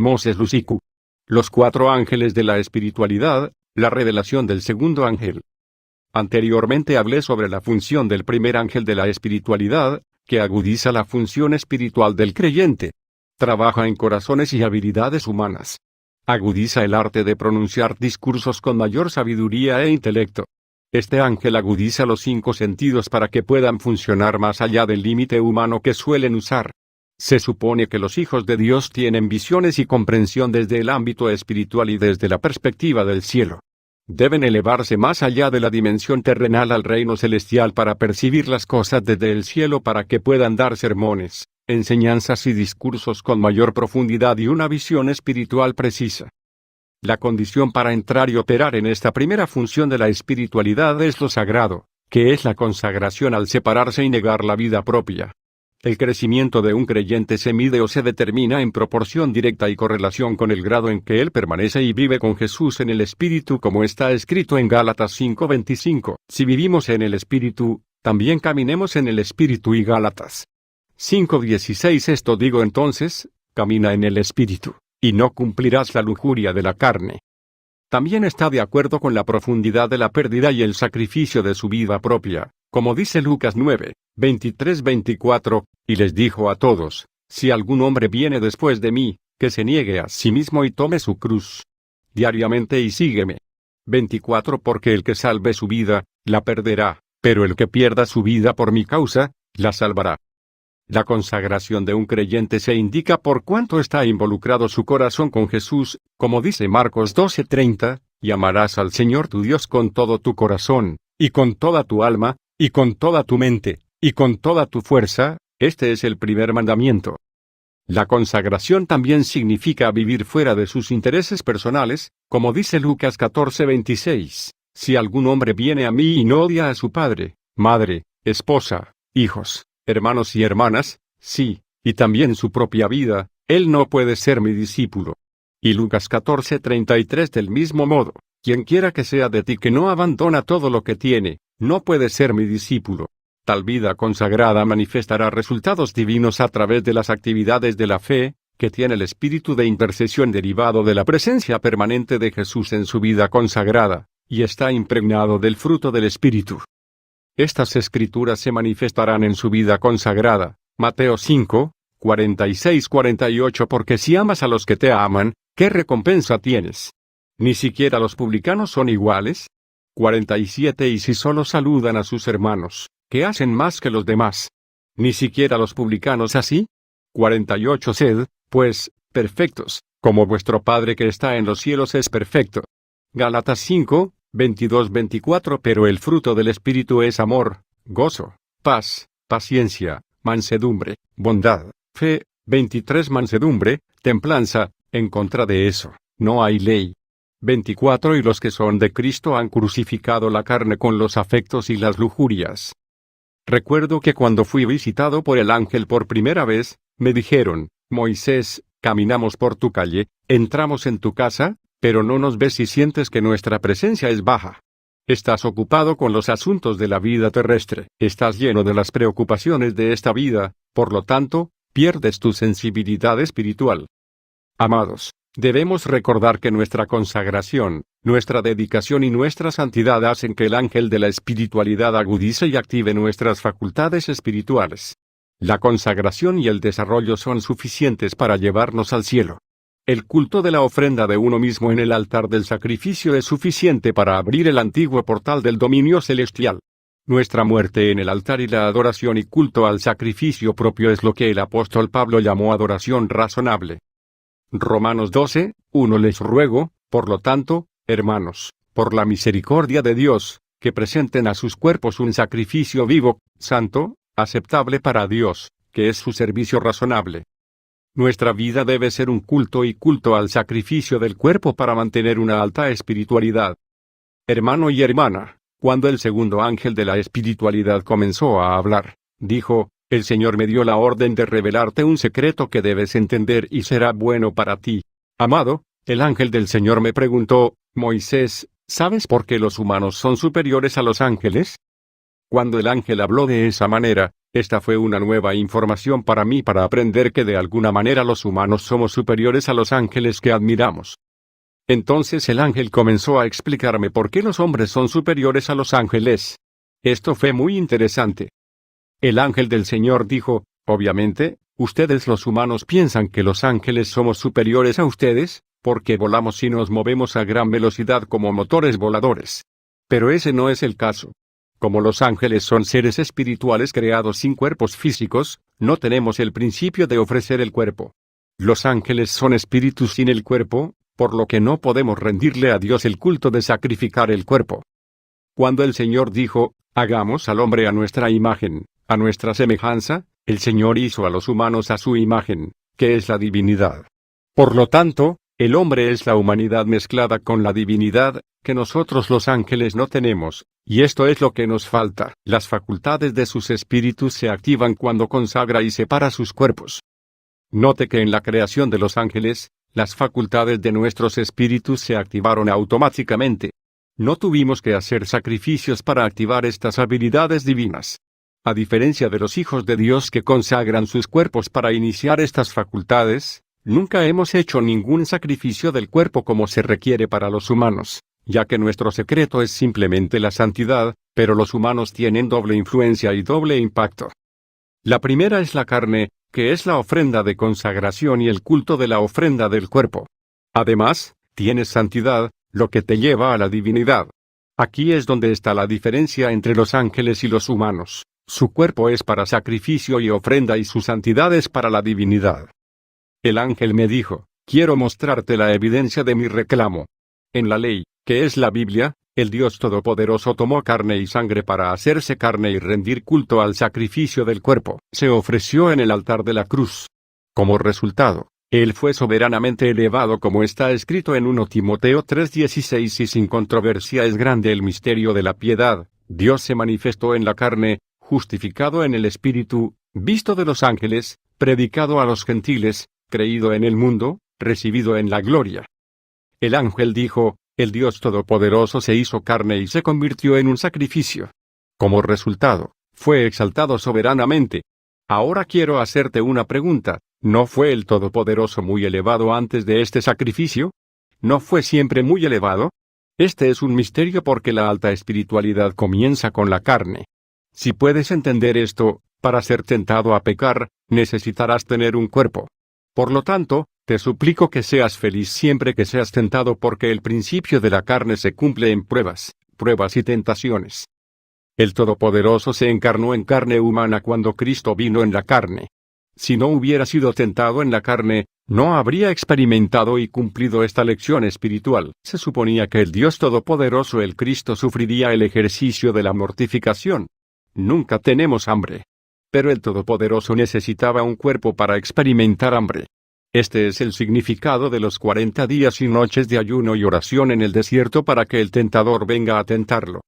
Moses Lucicu. Los 4 ángeles de la espiritualidad, la revelación del segundo ángel. Anteriormente hablé sobre la función del primer ángel de la espiritualidad, que agudiza la función espiritual del creyente. Trabaja en corazones y habilidades humanas. Agudiza el arte de pronunciar discursos con mayor sabiduría e intelecto. Este ángel agudiza los 5 sentidos para que puedan funcionar más allá del límite humano que suelen usar. Se supone que los hijos de Dios tienen visiones y comprensión desde el ámbito espiritual y desde la perspectiva del cielo. Deben elevarse más allá de la dimensión terrenal al reino celestial para percibir las cosas desde el cielo para que puedan dar sermones, enseñanzas y discursos con mayor profundidad y una visión espiritual precisa. La condición para entrar y operar en esta primera función de la espiritualidad es lo sagrado, que es la consagración al separarse y negar la vida propia. El crecimiento de un creyente se mide o se determina en proporción directa y correlación con el grado en que él permanece y vive con Jesús en el Espíritu, como está escrito en Gálatas 5:25. Si vivimos en el Espíritu, también caminemos en el Espíritu, y Gálatas 5:16. Esto digo entonces, camina en el Espíritu, y no cumplirás la lujuria de la carne. También está de acuerdo con la profundidad de la pérdida y el sacrificio de su vida propia, como dice Lucas 9:23-24, y les dijo a todos: si algún hombre viene después de mí, que se niegue a sí mismo y tome su cruz diariamente y sígueme. 24. Porque el que salve su vida, la perderá, pero el que pierda su vida por mi causa, la salvará. La consagración de un creyente se indica por cuánto está involucrado su corazón con Jesús, como dice Marcos 12:30, y amarás al Señor tu Dios con todo tu corazón, y con toda tu alma, y con toda tu mente, y con toda tu fuerza. Este es el primer mandamiento. La consagración también significa vivir fuera de sus intereses personales, como dice Lucas 14:26. Si algún hombre viene a mí y no odia a su padre, madre, esposa, hijos, hermanos y hermanas, sí, y también su propia vida, él no puede ser mi discípulo. Y Lucas 14:33 del mismo modo, quien quiera que sea de ti que no abandona todo lo que tiene, no puede ser mi discípulo. Tal vida consagrada manifestará resultados divinos a través de las actividades de la fe, que tiene el espíritu de intercesión derivado de la presencia permanente de Jesús en su vida consagrada, y está impregnado del fruto del Espíritu. Estas escrituras se manifestarán en su vida consagrada. Mateo 5:46-48. Porque si amas a los que te aman, ¿qué recompensa tienes? ¿Ni siquiera los publicanos son iguales? 47. Y si solo saludan a sus hermanos, ¿qué hacen más que los demás? ¿Ni siquiera los publicanos así? 48. Sed, pues, perfectos, como vuestro Padre que está en los cielos es perfecto. Gálatas 5:22-24. Pero el fruto del Espíritu es amor, gozo, paz, paciencia, mansedumbre, bondad, fe. 23. Mansedumbre, templanza. En contra de eso, no hay ley. 24. Y los que son de Cristo han crucificado la carne con los afectos y las lujurias. Recuerdo que cuando fui visitado por el ángel por primera vez, me dijeron: Moisés, caminamos por tu calle, entramos en tu casa, pero no nos ves y sientes que nuestra presencia es baja. Estás ocupado con los asuntos de la vida terrestre, estás lleno de las preocupaciones de esta vida, por lo tanto, pierdes tu sensibilidad espiritual. Amados, debemos recordar que nuestra consagración, nuestra dedicación y nuestra santidad hacen que el ángel de la espiritualidad agudice y active nuestras facultades espirituales. La consagración y el desarrollo son suficientes para llevarnos al cielo. El culto de la ofrenda de uno mismo en el altar del sacrificio es suficiente para abrir el antiguo portal del dominio celestial. Nuestra muerte en el altar y la adoración y culto al sacrificio propio es lo que el apóstol Pablo llamó adoración razonable. Romanos 12:1. Les ruego, por lo tanto, hermanos, por la misericordia de Dios, que presenten a sus cuerpos un sacrificio vivo, santo, aceptable para Dios, que es su servicio razonable. Nuestra vida debe ser un culto y culto al sacrificio del cuerpo para mantener una alta espiritualidad. Hermano y hermana, cuando el segundo ángel de la espiritualidad comenzó a hablar, dijo: el Señor me dio la orden de revelarte un secreto que debes entender y será bueno para ti. Amado, el ángel del Señor me preguntó: Moisés, ¿sabes por qué los humanos son superiores a los ángeles? Cuando el ángel habló de esa manera, Esta fue una nueva información para mí para aprender que de alguna manera los humanos somos superiores a los ángeles que admiramos. Entonces el ángel comenzó a explicarme por qué los hombres son superiores a los ángeles. Esto fue muy interesante. El ángel del Señor dijo, obviamente, ustedes los humanos piensan que los ángeles somos superiores a ustedes, porque volamos y nos movemos a gran velocidad como motores voladores. Pero ese no es el caso. Como los ángeles son seres espirituales creados sin cuerpos físicos, no tenemos el principio de ofrecer el cuerpo. Los ángeles son espíritus sin el cuerpo, por lo que no podemos rendirle a Dios el culto de sacrificar el cuerpo. Cuando el Señor dijo, hagamos al hombre a nuestra imagen, a nuestra semejanza, el Señor hizo a los humanos a su imagen, que es la divinidad. Por lo tanto, el hombre es la humanidad mezclada con la divinidad, que nosotros los ángeles no tenemos, y esto es lo que nos falta. Las facultades de sus espíritus se activan cuando consagra y separa sus cuerpos. Note que en la creación de los ángeles, las facultades de nuestros espíritus se activaron automáticamente. No tuvimos que hacer sacrificios para activar estas habilidades divinas. A diferencia de los hijos de Dios que consagran sus cuerpos para iniciar estas facultades, nunca hemos hecho ningún sacrificio del cuerpo como se requiere para los humanos, ya que nuestro secreto es simplemente la santidad, pero los humanos tienen doble influencia y doble impacto. La primera es la carne, que es la ofrenda de consagración y el culto de la ofrenda del cuerpo. Además, tienes santidad, lo que te lleva a la divinidad. Aquí es donde está la diferencia entre los ángeles y los humanos. Su cuerpo es para sacrificio y ofrenda y su santidad es para la divinidad. El ángel me dijo, quiero mostrarte la evidencia de mi reclamo. En la ley, que es la Biblia, el Dios Todopoderoso tomó carne y sangre para hacerse carne y rendir culto al sacrificio del cuerpo. Se ofreció en el altar de la cruz. Como resultado, Él fue soberanamente elevado como está escrito en 1 Timoteo 3:16 y sin controversia es grande el misterio de la piedad. Dios se manifestó en la carne, justificado en el Espíritu, visto de los ángeles, predicado a los gentiles, creído en el mundo, recibido en la gloria. El ángel dijo, el Dios Todopoderoso se hizo carne y se convirtió en un sacrificio. Como resultado, fue exaltado soberanamente. Ahora quiero hacerte una pregunta, ¿no fue el Todopoderoso muy elevado antes de este sacrificio? ¿No fue siempre muy elevado? Este es un misterio porque la alta espiritualidad comienza con la carne. Si puedes entender esto, para ser tentado a pecar, necesitarás tener un cuerpo. Por lo tanto, te suplico que seas feliz siempre que seas tentado porque el principio de la carne se cumple en pruebas y tentaciones. El Todopoderoso se encarnó en carne humana cuando Cristo vino en la carne. Si no hubiera sido tentado en la carne, no habría experimentado y cumplido esta lección espiritual. Se suponía que el Dios Todopoderoso, el Cristo, sufriría el ejercicio de la mortificación. Nunca tenemos hambre. Pero el Todopoderoso necesitaba un cuerpo para experimentar hambre. Este es el significado de los 40 días y noches de ayuno y oración en el desierto para que el tentador venga a tentarlo.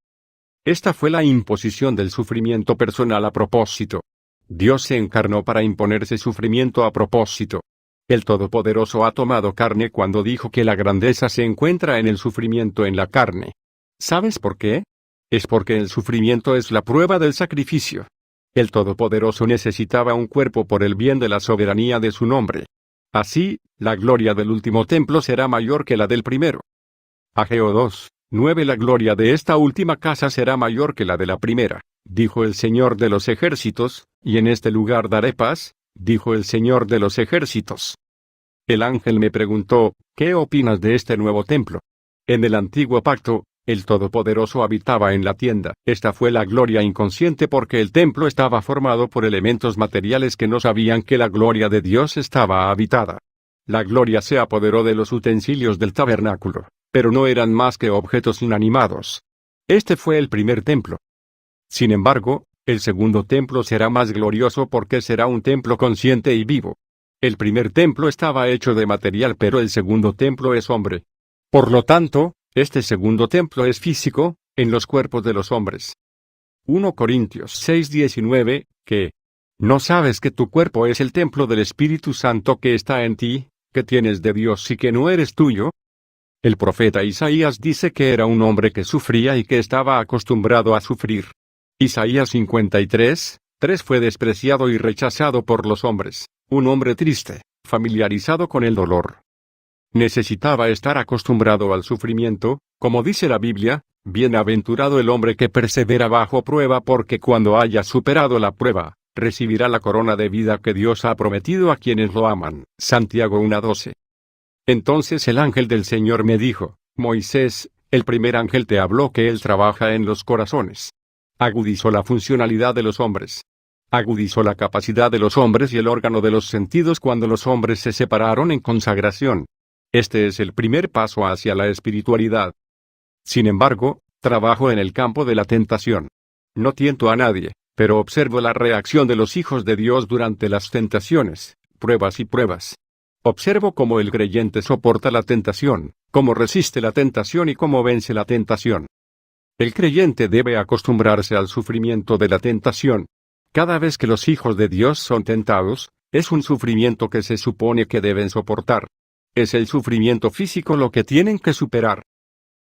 Esta fue la imposición del sufrimiento personal a propósito. Dios se encarnó para imponerse sufrimiento a propósito. El Todopoderoso ha tomado carne cuando dijo que la grandeza se encuentra en el sufrimiento en la carne. ¿Sabes por qué? Es porque el sufrimiento es la prueba del sacrificio. El Todopoderoso necesitaba un cuerpo por el bien de la soberanía de su nombre. Así, la gloria del último templo será mayor que la del primero. Ageo 2:9 La gloria de esta última casa será mayor que la de la primera, dijo el Señor de los ejércitos, y en este lugar daré paz, dijo el Señor de los ejércitos. El ángel me preguntó, ¿qué opinas de este nuevo templo? En el antiguo pacto, el Todopoderoso habitaba en la tienda. Esta fue la gloria inconsciente porque el templo estaba formado por elementos materiales que no sabían que la gloria de Dios estaba habitada. La gloria se apoderó de los utensilios del tabernáculo, pero no eran más que objetos inanimados. Este fue el primer templo. Sin embargo, el segundo templo será más glorioso porque será un templo consciente y vivo. El primer templo estaba hecho de material, pero el segundo templo es hombre. Por lo tanto, este segundo templo es físico, en los cuerpos de los hombres. 1 Corintios 6:19, que ¿no sabes que tu cuerpo es el templo del Espíritu Santo que está en ti, que tienes de Dios y que no eres tuyo? El profeta Isaías dice que era un hombre que sufría y que estaba acostumbrado a sufrir. Isaías 53, 3 fue despreciado y rechazado por los hombres, un hombre triste, familiarizado con el dolor. Necesitaba estar acostumbrado al sufrimiento, como dice la Biblia, bienaventurado el hombre que persevera bajo prueba porque cuando haya superado la prueba, recibirá la corona de vida que Dios ha prometido a quienes lo aman. Santiago 1:12. Entonces el ángel del Señor me dijo, Moisés, el primer ángel te habló que él trabaja en los corazones. Agudizó la funcionalidad de los hombres. Agudizó la capacidad de los hombres y el órgano de los sentidos cuando los hombres se separaron en consagración. Este es el primer paso hacia la espiritualidad. Sin embargo, trabajo en el campo de la tentación. No tiento a nadie, pero observo la reacción de los hijos de Dios durante las tentaciones, pruebas y pruebas. Observo cómo el creyente soporta la tentación, cómo resiste la tentación y cómo vence la tentación. El creyente debe acostumbrarse al sufrimiento de la tentación. Cada vez que los hijos de Dios son tentados, es un sufrimiento que se supone que deben soportar. Es el sufrimiento físico lo que tienen que superar.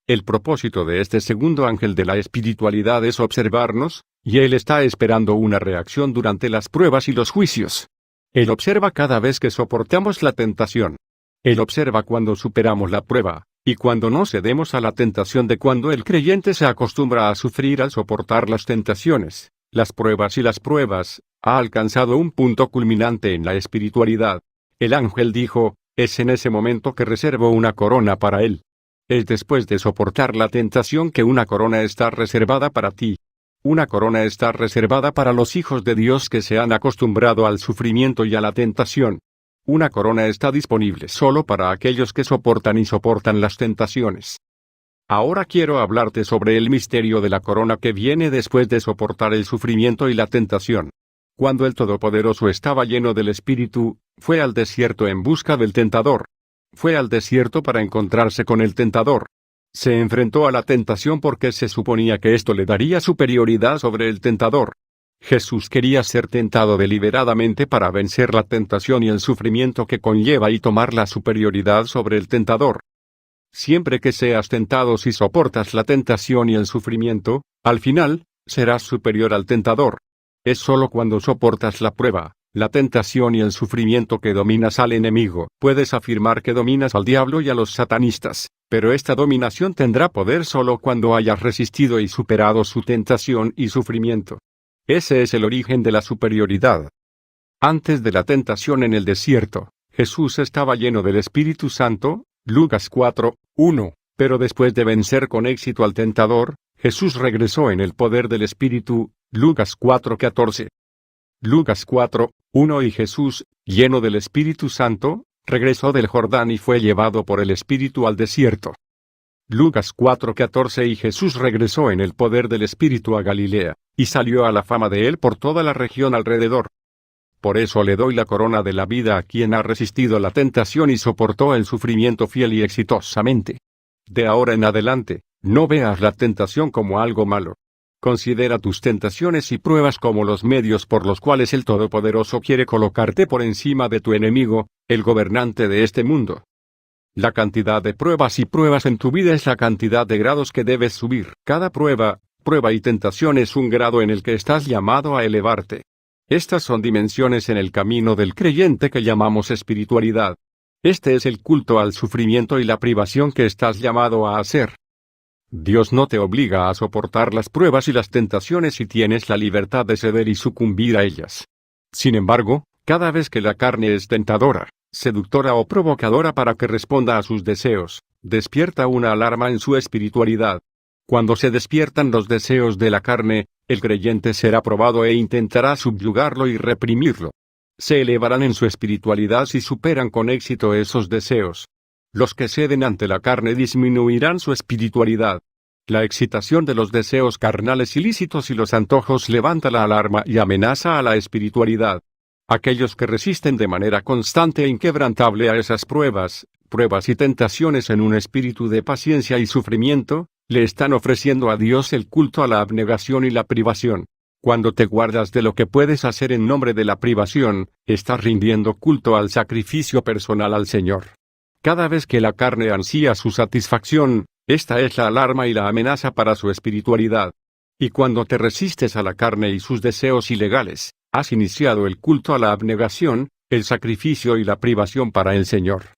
El propósito de este segundo ángel de la espiritualidad es observarnos, y él está esperando una reacción durante las pruebas y los juicios. Él observa cada vez que soportamos la tentación. Él observa cuando superamos la prueba, y cuando no cedemos a la tentación de cuando el creyente se acostumbra a sufrir al soportar las tentaciones, las pruebas, ha alcanzado un punto culminante en la espiritualidad. El ángel dijo, es en ese momento que reservo una corona para él. Es después de soportar la tentación que una corona está reservada para ti. Una corona está reservada para los hijos de Dios que se han acostumbrado al sufrimiento y a la tentación. Una corona está disponible solo para aquellos que soportan las tentaciones. Ahora quiero hablarte sobre el misterio de la corona que viene después de soportar el sufrimiento y la tentación. Cuando el Todopoderoso estaba lleno del Espíritu, fue al desierto en busca del tentador. Fue al desierto para encontrarse con el tentador. Se enfrentó a la tentación porque se suponía que esto le daría superioridad sobre el tentador. Jesús quería ser tentado deliberadamente para vencer la tentación y el sufrimiento que conlleva y tomar la superioridad sobre el tentador. Siempre que seas tentado si soportas la tentación y el sufrimiento, al final, serás superior al tentador. Es solo cuando soportas la prueba, la tentación y el sufrimiento que dominas al enemigo. Puedes afirmar que dominas al diablo y a los satanistas, pero esta dominación tendrá poder solo cuando hayas resistido y superado su tentación y sufrimiento. Ese es el origen de la superioridad. Antes de la tentación en el desierto, Jesús estaba lleno del Espíritu Santo, Lucas 4:1, pero después de vencer con éxito al tentador, Jesús regresó en el poder del Espíritu, Lucas 4:14. Lucas 4:1 y Jesús, lleno del Espíritu Santo, regresó del Jordán y fue llevado por el Espíritu al desierto. Lucas 4:14 y Jesús regresó en el poder del Espíritu a Galilea, y salió a la fama de él por toda la región alrededor. Por eso le doy la corona de la vida a quien ha resistido la tentación y soportó el sufrimiento fiel y exitosamente. De ahora en adelante, no veas la tentación como algo malo. Considera tus tentaciones y pruebas como los medios por los cuales el Todopoderoso quiere colocarte por encima de tu enemigo, el gobernante de este mundo. La cantidad de pruebas en tu vida es la cantidad de grados que debes subir. Cada prueba y tentación es un grado en el que estás llamado a elevarte. Estas son dimensiones en el camino del creyente que llamamos espiritualidad. Este es el culto al sufrimiento y la privación que estás llamado a hacer. Dios no te obliga a soportar las pruebas y las tentaciones si tienes la libertad de ceder y sucumbir a ellas. Sin embargo, cada vez que la carne es tentadora, seductora o provocadora para que responda a sus deseos, despierta una alarma en su espiritualidad. Cuando se despiertan los deseos de la carne, el creyente será probado e intentará subyugarlo y reprimirlo. Se elevarán en su espiritualidad si superan con éxito esos deseos. Los que ceden ante la carne disminuirán su espiritualidad. La excitación de los deseos carnales ilícitos y los antojos levanta la alarma y amenaza a la espiritualidad. Aquellos que resisten de manera constante e inquebrantable a esas pruebas y tentaciones en un espíritu de paciencia y sufrimiento, le están ofreciendo a Dios el culto a la abnegación y la privación. Cuando te guardas de lo que puedes hacer en nombre de la privación, estás rindiendo culto al sacrificio personal al Señor. Cada vez que la carne ansía su satisfacción, esta es la alarma y la amenaza para su espiritualidad. Y cuando te resistes a la carne y sus deseos ilegales, has iniciado el culto a la abnegación, el sacrificio y la privación para el Señor.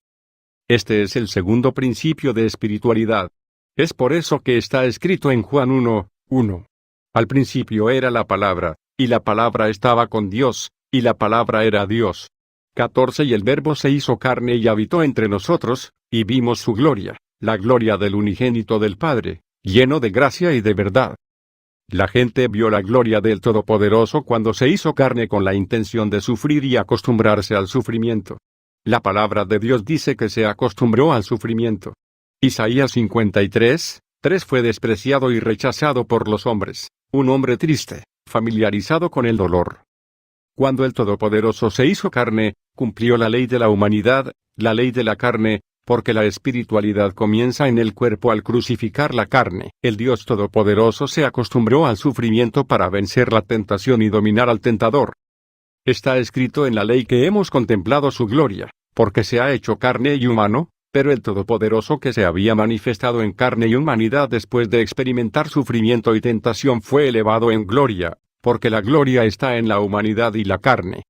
Este es el segundo principio de espiritualidad. Es por eso que está escrito en Juan 1:1. Al principio era la palabra, y la palabra estaba con Dios, y la palabra era Dios. 14 Y el Verbo se hizo carne y habitó entre nosotros, y vimos su gloria, la gloria del unigénito del Padre, lleno de gracia y de verdad. La gente vio la gloria del Todopoderoso cuando se hizo carne con la intención de sufrir y acostumbrarse al sufrimiento. La palabra de Dios dice que se acostumbró al sufrimiento. Isaías 53:3 fue despreciado y rechazado por los hombres, un hombre triste, familiarizado con el dolor. Cuando el Todopoderoso se hizo carne, cumplió la ley de la humanidad, la ley de la carne, porque la espiritualidad comienza en el cuerpo al crucificar la carne. El Dios Todopoderoso se acostumbró al sufrimiento para vencer la tentación y dominar al tentador. Está escrito en la ley que hemos contemplado su gloria, porque se ha hecho carne y humano, pero el Todopoderoso que se había manifestado en carne y humanidad después de experimentar sufrimiento y tentación fue elevado en gloria, porque la gloria está en la humanidad y la carne.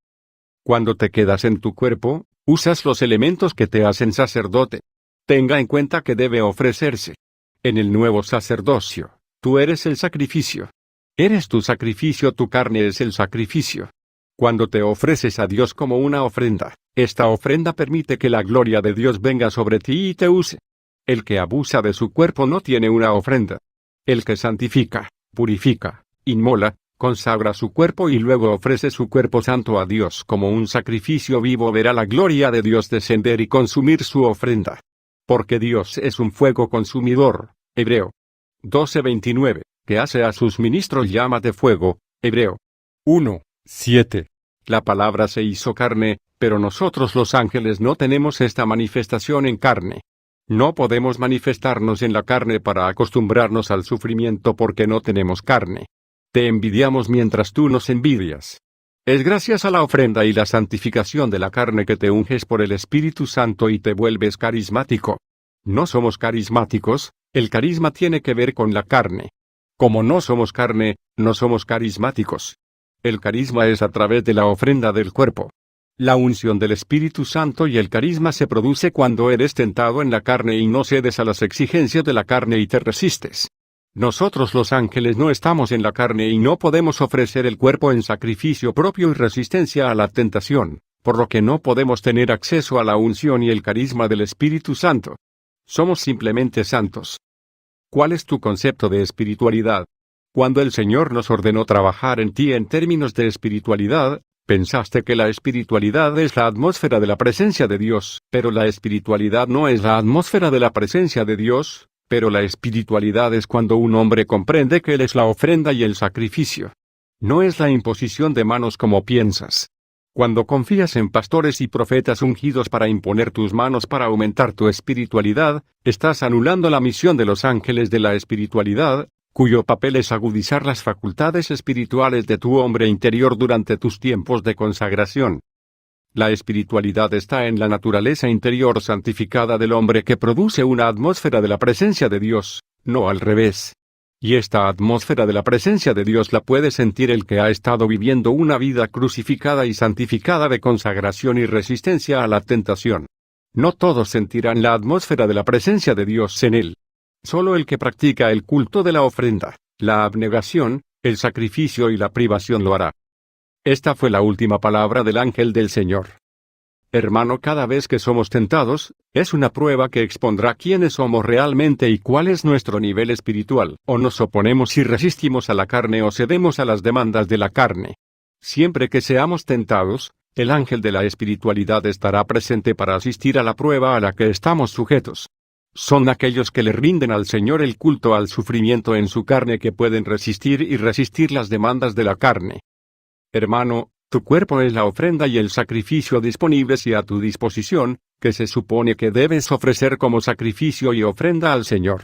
Cuando te quedas en tu cuerpo, usas los elementos que te hacen sacerdote. Tenga en cuenta que debe ofrecerse. En el nuevo sacerdocio, tú eres el sacrificio. Eres tu sacrificio, tu carne es el sacrificio. Cuando te ofreces a Dios como una ofrenda, esta ofrenda permite que la gloria de Dios venga sobre ti y te use. El que abusa de su cuerpo no tiene una ofrenda. El que santifica, purifica, inmola, consagra su cuerpo y luego ofrece su cuerpo santo a Dios como un sacrificio vivo verá la gloria de Dios descender y consumir su ofrenda. Porque Dios es un fuego consumidor. Hebreo 12:29, que hace a sus ministros llamas de fuego. Hebreo 1:7. La palabra se hizo carne, pero nosotros los ángeles no tenemos esta manifestación en carne. No podemos manifestarnos en la carne para acostumbrarnos al sufrimiento porque no tenemos carne. Te envidiamos mientras tú nos envidias. Es gracias a la ofrenda y la santificación de la carne que te unges por el Espíritu Santo y te vuelves carismático. No somos carismáticos, el carisma tiene que ver con la carne. Como no somos carne, no somos carismáticos. El carisma es a través de la ofrenda del cuerpo. La unción del Espíritu Santo y el carisma se produce cuando eres tentado en la carne y no cedes a las exigencias de la carne y te resistes. Nosotros los ángeles no estamos en la carne y no podemos ofrecer el cuerpo en sacrificio propio y resistencia a la tentación, por lo que no podemos tener acceso a la unción y el carisma del Espíritu Santo. Somos simplemente santos. ¿Cuál es tu concepto de espiritualidad? Cuando el Señor nos ordenó trabajar en ti en términos de espiritualidad, pensaste que la espiritualidad es la atmósfera de la presencia de Dios, pero la espiritualidad no es la atmósfera de la presencia de Dios. Pero la espiritualidad es cuando un hombre comprende que Él es la ofrenda y el sacrificio. No es la imposición de manos como piensas. Cuando confías en pastores y profetas ungidos para imponer tus manos para aumentar tu espiritualidad, estás anulando la misión de los ángeles de la espiritualidad, cuyo papel es agudizar las facultades espirituales de tu hombre interior durante tus tiempos de consagración. La espiritualidad está en la naturaleza interior santificada del hombre que produce una atmósfera de la presencia de Dios, no al revés. Y esta atmósfera de la presencia de Dios la puede sentir el que ha estado viviendo una vida crucificada y santificada de consagración y resistencia a la tentación. No todos sentirán la atmósfera de la presencia de Dios en él. Solo el que practica el culto de la ofrenda, la abnegación, el sacrificio y la privación lo hará. Esta fue la última palabra del ángel del Señor. Hermano, cada vez que somos tentados, es una prueba que expondrá quiénes somos realmente y cuál es nuestro nivel espiritual. O nos oponemos y resistimos a la carne o cedemos a las demandas de la carne. Siempre que seamos tentados, el ángel de la espiritualidad estará presente para asistir a la prueba a la que estamos sujetos. Son aquellos que le rinden al Señor el culto al sufrimiento en su carne que pueden resistir y resistir las demandas de la carne. Hermano, tu cuerpo es la ofrenda y el sacrificio disponibles y a tu disposición, que se supone que debes ofrecer como sacrificio y ofrenda al Señor.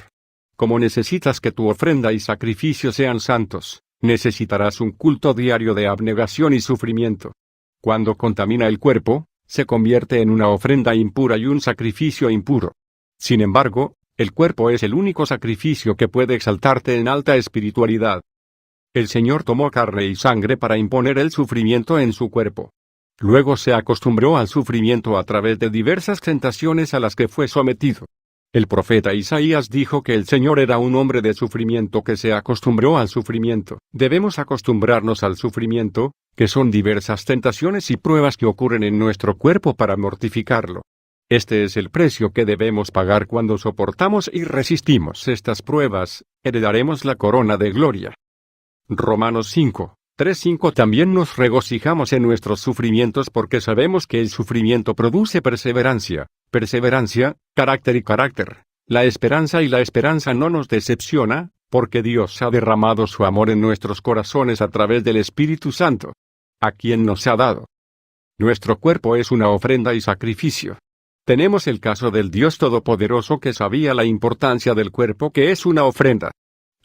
Como necesitas que tu ofrenda y sacrificio sean santos, necesitarás un culto diario de abnegación y sufrimiento. Cuando contamina el cuerpo, se convierte en una ofrenda impura y un sacrificio impuro. Sin embargo, el cuerpo es el único sacrificio que puede exaltarte en alta espiritualidad. El Señor tomó carne y sangre para imponer el sufrimiento en su cuerpo. Luego se acostumbró al sufrimiento a través de diversas tentaciones a las que fue sometido. El profeta Isaías dijo que el Señor era un hombre de sufrimiento que se acostumbró al sufrimiento. Debemos acostumbrarnos al sufrimiento, que son diversas tentaciones y pruebas que ocurren en nuestro cuerpo para mortificarlo. Este es el precio que debemos pagar cuando soportamos y resistimos estas pruebas, heredaremos la corona de gloria. Romanos 5, 3-5 También nos regocijamos en nuestros sufrimientos porque sabemos que el sufrimiento produce perseverancia, carácter y carácter. La esperanza no nos decepciona, porque Dios ha derramado su amor en nuestros corazones a través del Espíritu Santo, a quien nos ha dado. Nuestro cuerpo es una ofrenda y sacrificio. Tenemos el caso del Dios Todopoderoso que sabía la importancia del cuerpo que es una ofrenda.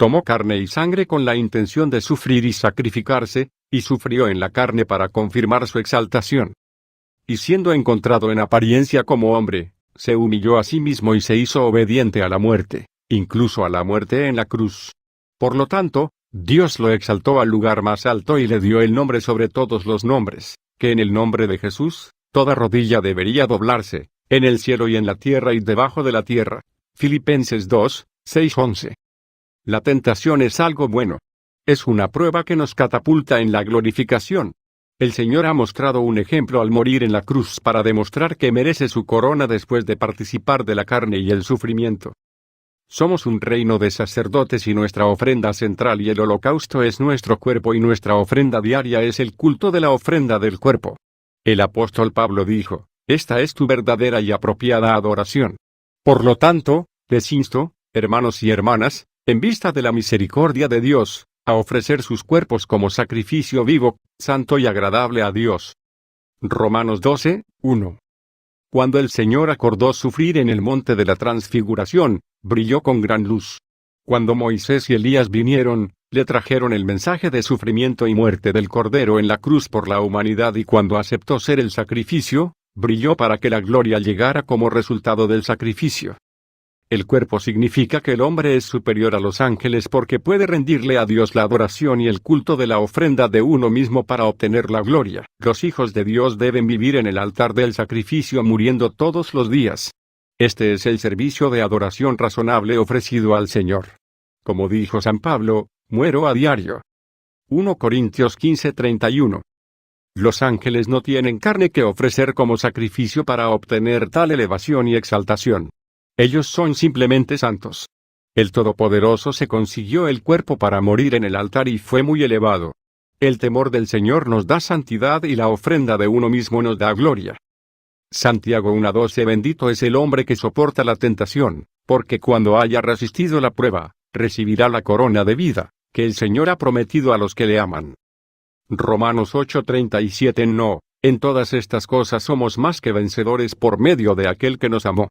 Tomó carne y sangre con la intención de sufrir y sacrificarse, y sufrió en la carne para confirmar su exaltación. Y siendo encontrado en apariencia como hombre, se humilló a sí mismo y se hizo obediente a la muerte, incluso a la muerte en la cruz. Por lo tanto, Dios lo exaltó al lugar más alto y le dio el nombre sobre todos los nombres, que en el nombre de Jesús, toda rodilla debería doblarse, en el cielo y en la tierra y debajo de la tierra. Filipenses 2, 6-11. La tentación es algo bueno. Es una prueba que nos catapulta en la glorificación. El Señor ha mostrado un ejemplo al morir en la cruz para demostrar que merece su corona después de participar de la carne y el sufrimiento. Somos un reino de sacerdotes y nuestra ofrenda central y el holocausto es nuestro cuerpo y nuestra ofrenda diaria es el culto de la ofrenda del cuerpo. El apóstol Pablo dijo, esta es tu verdadera y apropiada adoración. Por lo tanto, les insto, hermanos y hermanas, en vista de la misericordia de Dios, a ofrecer sus cuerpos como sacrificio vivo, santo y agradable a Dios. Romanos 12, 1. Cuando el Señor acordó sufrir en el monte de la transfiguración, brilló con gran luz. Cuando Moisés y Elías vinieron, le trajeron el mensaje de sufrimiento y muerte del Cordero en la cruz por la humanidad y cuando aceptó ser el sacrificio, brilló para que la gloria llegara como resultado del sacrificio. El cuerpo significa que el hombre es superior a los ángeles porque puede rendirle a Dios la adoración y el culto de la ofrenda de uno mismo para obtener la gloria. Los hijos de Dios deben vivir en el altar del sacrificio muriendo todos los días. Este es el servicio de adoración razonable ofrecido al Señor. Como dijo San Pablo, muero a diario. 1 Corintios 15:31. Los ángeles no tienen carne que ofrecer como sacrificio para obtener tal elevación y exaltación. Ellos son simplemente santos. El Todopoderoso se consiguió el cuerpo para morir en el altar y fue muy elevado. El temor del Señor nos da santidad y la ofrenda de uno mismo nos da gloria. Santiago 1:12 Bendito es el hombre que soporta la tentación, porque cuando haya resistido la prueba, recibirá la corona de vida, que el Señor ha prometido a los que le aman. Romanos 8:37 No, en todas estas cosas somos más que vencedores por medio de aquel que nos amó.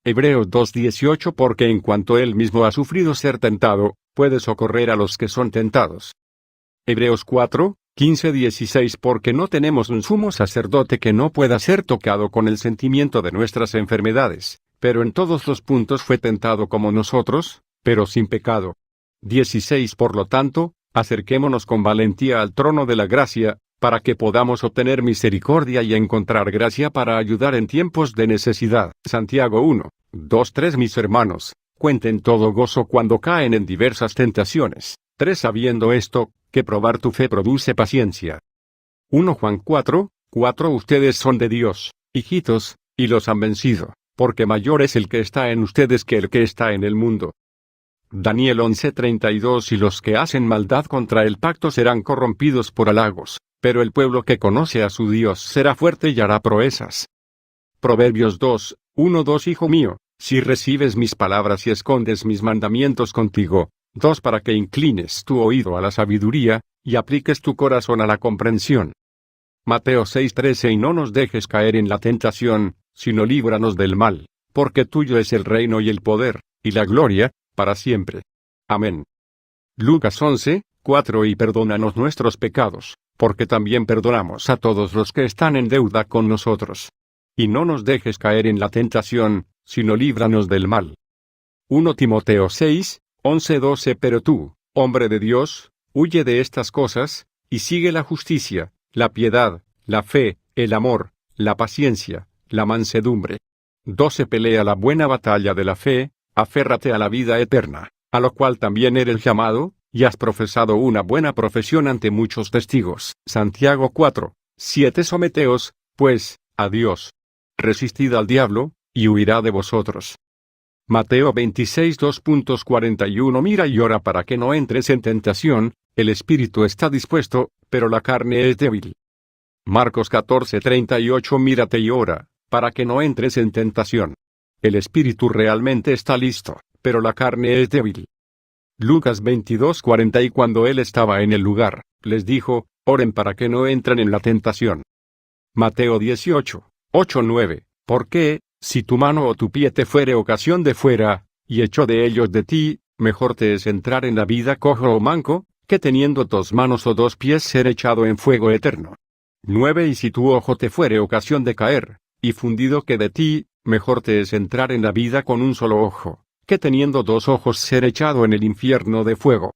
Hebreos 2:18 Porque en cuanto él mismo ha sufrido ser tentado, puede socorrer a los que son tentados. Hebreos 4:15-16 Porque no tenemos un sumo sacerdote que no pueda ser tocado con el sentimiento de nuestras enfermedades, pero en todos los puntos fue tentado como nosotros, pero sin pecado. 16 Por lo tanto, acerquémonos con valentía al trono de la gracia, para que podamos obtener misericordia y encontrar gracia para ayudar en tiempos de necesidad. Santiago 1:2-3 Mis hermanos, cuenten todo gozo cuando caen en diversas tentaciones. 3 Sabiendo esto, que probar tu fe produce paciencia. 1 Juan 4:4 Ustedes son de Dios, hijitos, y los han vencido, porque mayor es el que está en ustedes que el que está en el mundo. Daniel 11:32 Y los que hacen maldad contra el pacto serán corrompidos por halagos, pero el pueblo que conoce a su Dios será fuerte y hará proezas. Proverbios 2:1-2 Hijo mío, si recibes mis palabras y escondes mis mandamientos contigo, 2 Para que inclines tu oído a la sabiduría, y apliques tu corazón a la comprensión. Mateo 6:13 Y no nos dejes caer en la tentación, sino líbranos del mal, porque tuyo es el reino y el poder, y la gloria, para siempre. Amén. Lucas 11:4 Y perdónanos nuestros pecados, porque también perdonamos a todos los que están en deuda con nosotros. Y no nos dejes caer en la tentación, sino líbranos del mal. 1 Timoteo 6:11-12 Pero tú, hombre de Dios, Huye de estas cosas, y sigue la justicia, la piedad, la fe, el amor, la paciencia, la mansedumbre. 12 Pelea la buena batalla de la fe, aférrate a la vida eterna, a lo cual también eres llamado, y has profesado una buena profesión ante muchos testigos. Santiago 4, 7 Someteos, pues, a Dios. Resistid al diablo, y huirá de vosotros. Mateo 26 2.41 Mira y ora para que no entres en tentación, el espíritu está dispuesto, pero la carne es débil. Marcos 14:38 Mírate y ora, para que no entres en tentación. El espíritu realmente está listo, pero la carne es débil. Lucas 22:40 Y cuando él estaba en el lugar, les dijo, oren para que no entren en la tentación. Mateo 18:8-9 ¿Por qué, si tu mano o tu pie te fuere ocasión de fuera, y echó de ellos de ti, mejor te es entrar en la vida cojo o manco, que teniendo 2 manos o 2 pies ser echado en fuego eterno? 9 Y si tu ojo te fuere ocasión de caer, y fundido que de ti, mejor te es entrar en la vida con un solo ojo, que teniendo 2 ojos ser echado en el infierno de fuego.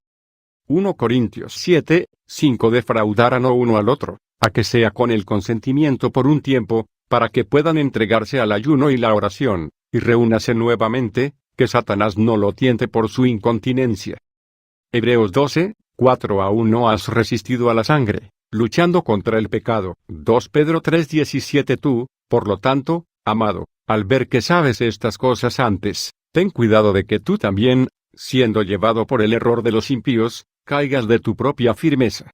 1 Corintios 7:5 Defraudar no uno al otro, a que sea con el consentimiento por un tiempo, para que puedan entregarse al ayuno y la oración, y reúnase nuevamente, que Satanás no lo tiente por su incontinencia. Hebreos 12:4 Aún no has resistido a la sangre, luchando contra el pecado. 2 Pedro 3:17 Tú, por lo tanto, amado, al ver que sabes estas cosas antes, ten cuidado de que tú también, siendo llevado por el error de los impíos, caigas de tu propia firmeza.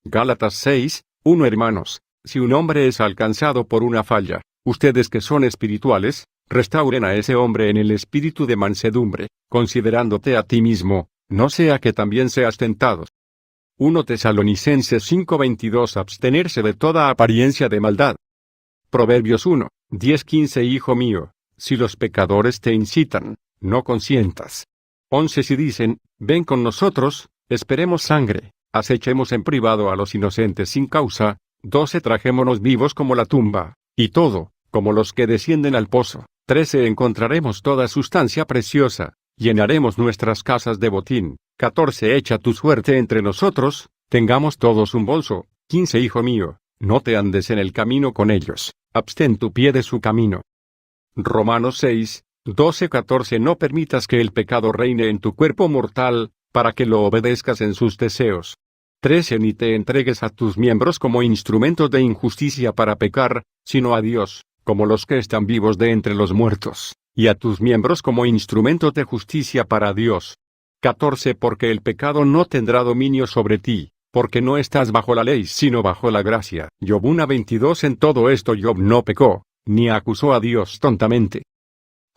Gálatas 6:1 Hermanos, si un hombre es alcanzado por una falla, ustedes que son espirituales, restauren a ese hombre en el espíritu de mansedumbre, considerándote a ti mismo, no sea que también seas tentado. 1 Tesalonicenses 5:22 Abstenerse de toda apariencia de maldad. Proverbios 1:10-15 Hijo mío, si los pecadores te incitan, no consientas. 11 Si dicen, ven con nosotros, esperemos sangre, acechemos en privado a los inocentes sin causa. 12 Trajémonos vivos como la tumba, y todo, como los que descienden al pozo. 13 Encontraremos toda sustancia preciosa, llenaremos nuestras casas de botín. 14 Echa tu suerte entre nosotros, tengamos todos un bolso. 15 Hijo mío, no te andes en el camino con ellos, abstén tu pie de su camino. Romanos 6:12-14 No permitas que el pecado reine en tu cuerpo mortal, para que lo obedezcas en sus deseos. 13 Ni te entregues a tus miembros como instrumentos de injusticia para pecar, sino a Dios, como los que están vivos de entre los muertos, y a tus miembros como instrumentos de justicia para Dios. 14 Porque el pecado no tendrá dominio sobre ti, porque no estás bajo la ley sino bajo la gracia. Job 1:22 En todo esto Job no pecó, ni acusó a Dios tontamente.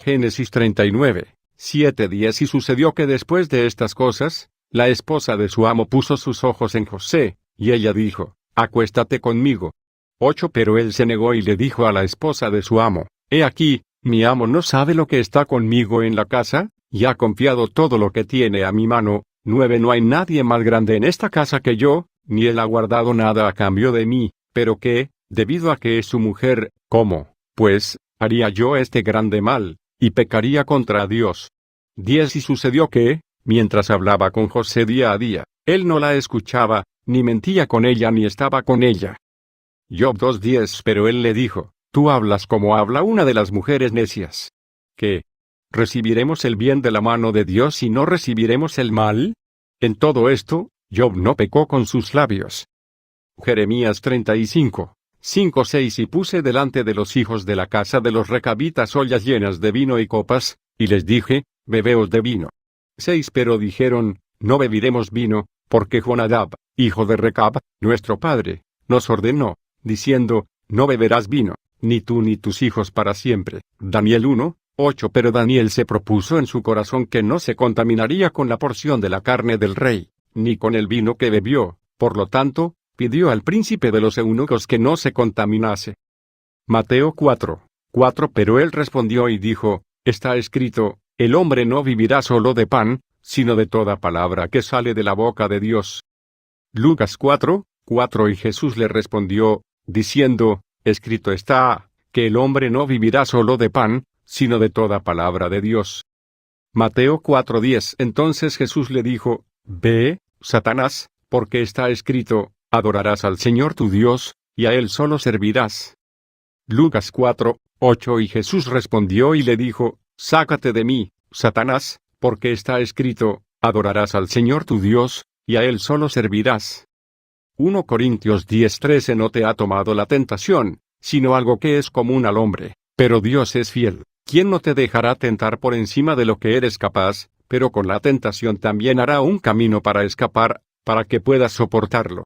Génesis 39:7-10 Y sucedió que después de estas cosas, la esposa de su amo puso sus ojos en José, y ella dijo, acuéstate conmigo. 8 Pero él se negó y le dijo a la esposa de su amo, he aquí, mi amo no sabe lo que está conmigo en la casa, y ha confiado todo lo que tiene a mi mano. 9 No hay nadie más grande en esta casa que yo, ni él ha guardado nada a cambio de mí, pero que, debido a que es su mujer, ¿cómo, pues, haría yo este grande mal, y pecaría contra Dios? 10 Y sucedió que, mientras hablaba con José día a día, él no la escuchaba, ni mentía con ella ni estaba con ella. Job 2:10 Pero él le dijo, tú hablas como habla una de las mujeres necias. ¿Qué? ¿Recibiremos el bien de la mano de Dios y no recibiremos el mal? En todo esto, Job no pecó con sus labios. Jeremías 35:5-6 Y puse delante de los hijos de la casa de los recabitas ollas llenas de vino y copas, y les dije, bebeos de vino. 6 Pero dijeron, no beberemos vino, porque Jonadab, hijo de Recab, nuestro padre, nos ordenó, diciendo, no beberás vino, ni tú ni tus hijos para siempre. Daniel 1:8 Pero Daniel se propuso en su corazón que no se contaminaría con la porción de la carne del rey, ni con el vino que bebió, por lo tanto, pidió al príncipe de los eunucos que no se contaminase. Mateo 4:4 Pero él respondió y dijo, está escrito, el hombre no vivirá solo de pan, sino de toda palabra que sale de la boca de Dios. Lucas 4:4 Y Jesús le respondió, diciendo, escrito está, que el hombre no vivirá solo de pan, sino de toda palabra de Dios. Mateo 4:10 Entonces Jesús le dijo, ve, Satanás, porque está escrito, adorarás al Señor tu Dios, y a Él solo servirás. Lucas 4:8 Y Jesús respondió y le dijo, sácate de mí, Satanás, porque está escrito, adorarás al Señor tu Dios, y a Él solo servirás. 1 Corintios 10:13 No te ha tomado la tentación, sino algo que es común al hombre, pero Dios es fiel, quien no te dejará tentar por encima de lo que eres capaz, pero con la tentación también hará un camino para escapar, para que puedas soportarlo.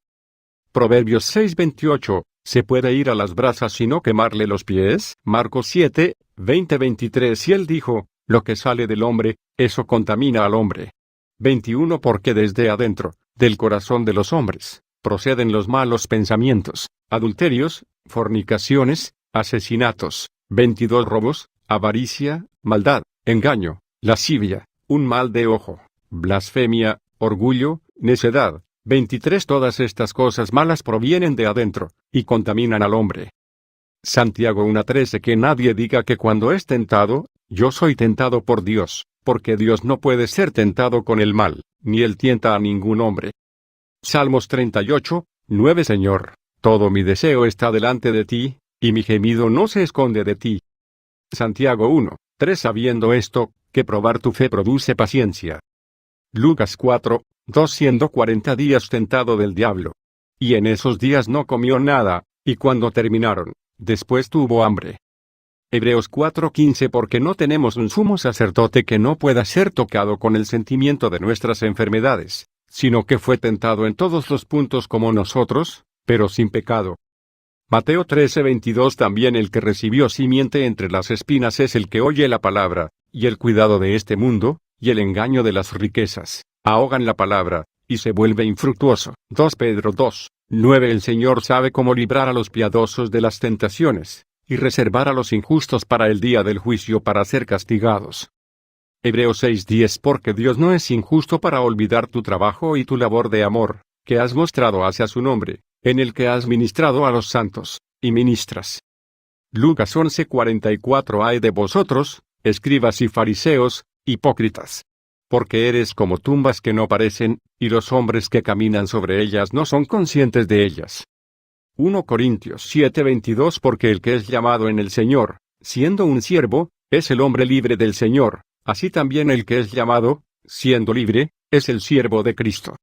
Proverbios 6:28 ¿Se puede ir a las brasas y no quemarle los pies? Marcos 7:20-23 Y él dijo, lo que sale del hombre, eso contamina al hombre. 21 Porque desde adentro, del corazón de los hombres, proceden los malos pensamientos, adulterios, fornicaciones, asesinatos, 22 robos, avaricia, maldad, engaño, lascivia, un mal de ojo, blasfemia, orgullo, necedad. 23 Todas estas cosas malas provienen de adentro, y contaminan al hombre. Santiago 1:13 Que nadie diga que cuando es tentado, yo soy tentado por Dios, porque Dios no puede ser tentado con el mal, ni él tienta a ningún hombre. Salmos 38:9 Señor, todo mi deseo está delante de ti, y mi gemido no se esconde de ti. Santiago 1:3 Sabiendo esto, que probar tu fe produce paciencia. Lucas 4:2 Siendo 40 días tentado del diablo. Y en esos días no comió nada, y cuando terminaron, después tuvo hambre. Hebreos 4:15 Porque no tenemos un sumo sacerdote que no pueda ser tocado con el sentimiento de nuestras enfermedades, sino que fue tentado en todos los puntos como nosotros, pero sin pecado. Mateo 13:22 También el que recibió simiente entre las espinas es el que oye la palabra, y el cuidado de este mundo, y el engaño de las riquezas, ahogan la palabra, y se vuelve infructuoso. 2 Pedro 2:9 El Señor sabe cómo librar a los piadosos de las tentaciones, y reservar a los injustos para el día del juicio para ser castigados. Hebreos 6:10 Porque Dios no es injusto para olvidar tu trabajo y tu labor de amor, que has mostrado hacia su nombre, en el que has ministrado a los santos, y ministras. Lucas 11:44 Ay de vosotros, escribas y fariseos, hipócritas. Porque eres como tumbas que no parecen, y los hombres que caminan sobre ellas no son conscientes de ellas. 1 Corintios 7:22 Porque el que es llamado en el Señor, siendo un siervo, es el hombre libre del Señor, así también el que es llamado, siendo libre, es el siervo de Cristo.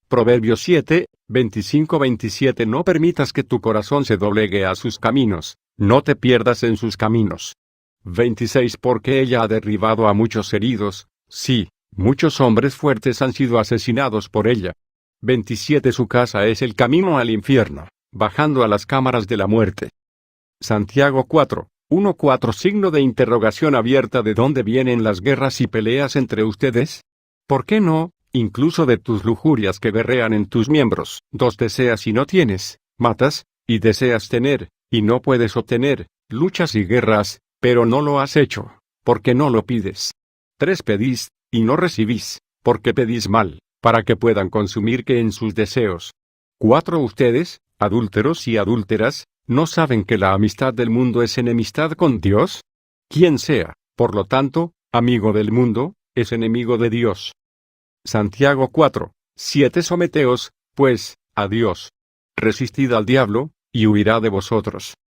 Proverbios 7:25-27 No permitas que tu corazón se doblegue a sus caminos, no te pierdas en sus caminos. 26 Porque ella ha derribado a muchos heridos, sí, muchos hombres fuertes han sido asesinados por ella. 27 Su casa es el camino al infierno, bajando a las cámaras de la muerte. Santiago 4:1-4 Signo de interrogación abierta ¿De dónde vienen las guerras y peleas entre ustedes? ¿Por qué no, incluso de tus lujurias que berrean en tus miembros? 2 Deseas y no tienes, matas, y deseas tener, y no puedes obtener, luchas y guerras, pero no lo has hecho, porque no lo pides. 3 Pedís, y no recibís, porque pedís mal, para que puedan consumir que en sus deseos. 4 Ustedes, adúlteros y adúlteras, ¿no saben que la amistad del mundo es enemistad con Dios? Quien sea, por lo tanto, amigo del mundo, es enemigo de Dios. Santiago 4:7 Someteos, pues, a Dios. Resistid al diablo, y huirá de vosotros.